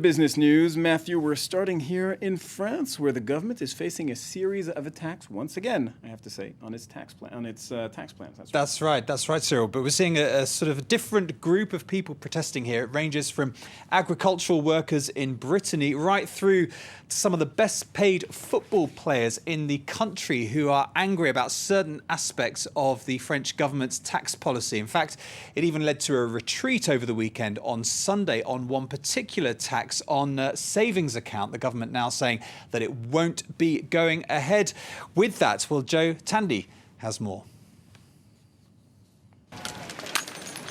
Business news, Matthew, we're starting here in France, where the government is facing a series of attacks once again, I have to say, on its tax plans. That's right, Cyril. But we're seeing a sort of a different group of people protesting here. It ranges from agricultural workers in Brittany right through to some of the best paid football players in the country who are angry about certain aspects of the French government's tax policy. In fact, it even led to a retreat over the weekend on Sunday on one particular tax on savings account. The government now saying that it won't be going ahead with that. Well, Joe Tandy has more.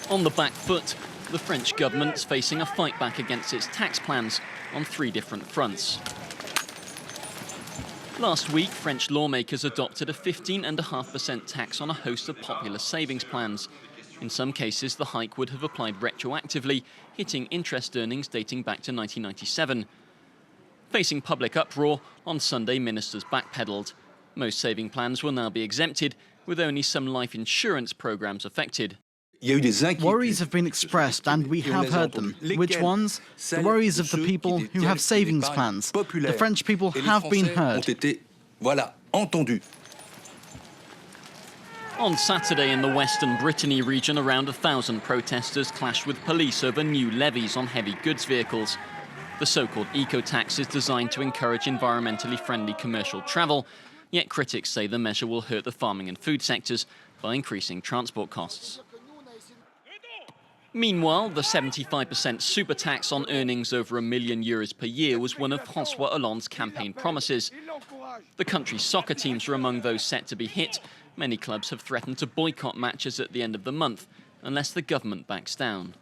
On the back foot, the French government's facing a fight back against its tax plans on three different fronts. Last week, French lawmakers adopted a 15.5% tax on a host of popular savings plans. In some cases, the hike would have applied retroactively, hitting interest earnings dating back to 1997. Facing public uproar, on Sunday ministers backpedalled. Most saving plans will now be exempted, with only some life insurance programmes affected. Worries have been expressed and we have heard them. Which ones? The worries of the people who have savings plans. The French people have been heard. On Saturday in the western Brittany region, around 1,000 protesters clashed with police over new levies on heavy goods vehicles. The so-called eco-tax is designed to encourage environmentally friendly commercial travel, yet critics say the measure will hurt the farming and food sectors by increasing transport costs. Meanwhile, the 75% super tax on earnings over €1 million per year was one of François Hollande's campaign promises. The country's soccer teams are among those set to be hit. Many clubs have threatened to boycott matches at the end of the month unless the government backs down.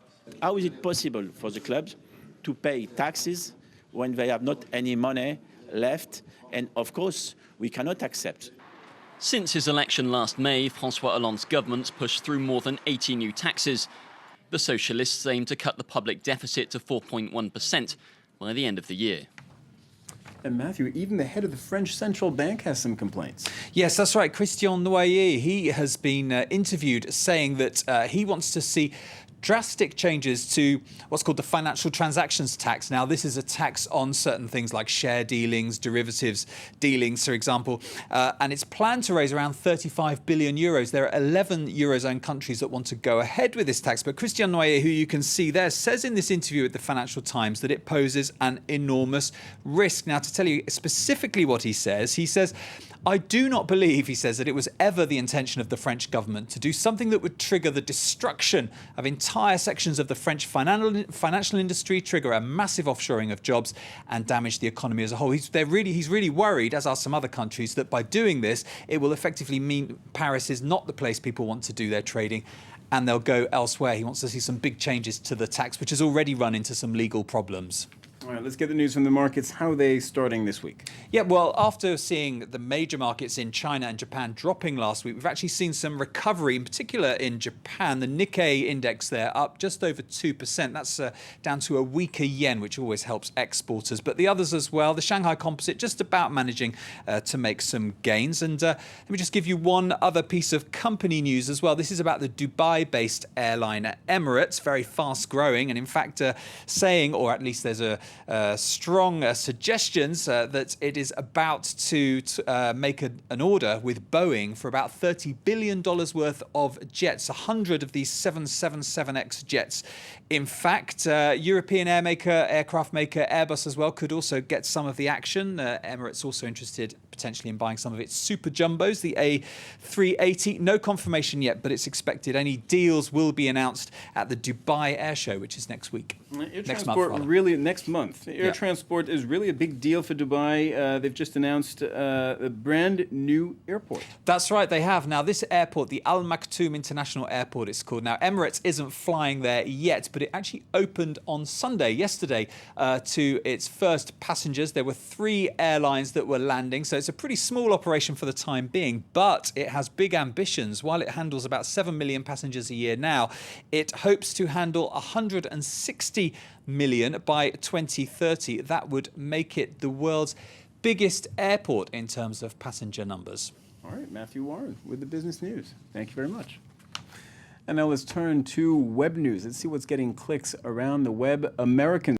How is it possible for the clubs to pay taxes when they have not any money left? And of course, we cannot accept. Since his election last May, François Hollande's government's pushed through more than 80 new taxes. The socialists aim to cut the public deficit to 4.1% by the end of the year. And Matthew, even the head of the French Central Bank has some complaints. Yes, that's right. Christian Noyer, he has been interviewed saying that he wants to see drastic changes to what's called the financial transactions tax. Now, this is a tax on certain things like share dealings, derivatives dealings, for example, and it's planned to raise around 35 billion euros. There are 11 Eurozone countries that want to go ahead with this tax, but Christian Noyer, who you can see there, says in this interview with the Financial Times that it poses an enormous risk. Now, to tell you specifically what he says, I do not believe, he says, that it was ever the intention of the French government to do something that would trigger the destruction of entire sections of the French financial industry, trigger a massive offshoring of jobs and damage the economy as a whole. He's really worried, as are some other countries, that by doing this, it will effectively mean Paris is not the place people want to do their trading and they'll go elsewhere. He wants to see some big changes to the tax, which has already run into some legal problems. All right, let's get the news from the markets. How are they starting this week? Yeah, well, after seeing the major markets in China and Japan dropping last week, we've actually seen some recovery, in particular in Japan. The Nikkei index there up just over 2%. That's down to a weaker yen, which always helps exporters. But the others as well, the Shanghai Composite just about managing to make some gains. And let me just give you one other piece of company news as well. This is about the Dubai-based airline Emirates, very fast growing. And in fact, saying, or at least there's a strong suggestions that it is about to make an order with Boeing for about $30 billion worth of jets, 100 of these 777X jets. In fact, European aircraft maker Airbus as well could also get some of the action. Emirates also interested potentially in buying some of its super jumbos, the A380. No confirmation yet, but it's expected any deals will be announced at the Dubai Air Show, which is next week. Next month. Air transport is really a big deal for Dubai. They've just announced a brand new airport. That's right, they have. Now, this airport, the Al Maktoum International Airport, it's called. Now, Emirates isn't flying there yet, but it actually opened on Sunday, yesterday, to its first passengers. There were 3 airlines that were landing, so it's a pretty small operation for the time being, but it has big ambitions. While it handles about 7 million passengers a year now, it hopes to handle 160 million by 2030. That would make it the world's biggest airport in terms of passenger numbers. All right, Matthew Warren with the business news. Thank you very much. And now let's turn to web news. Let's see what's getting clicks around the web. Americans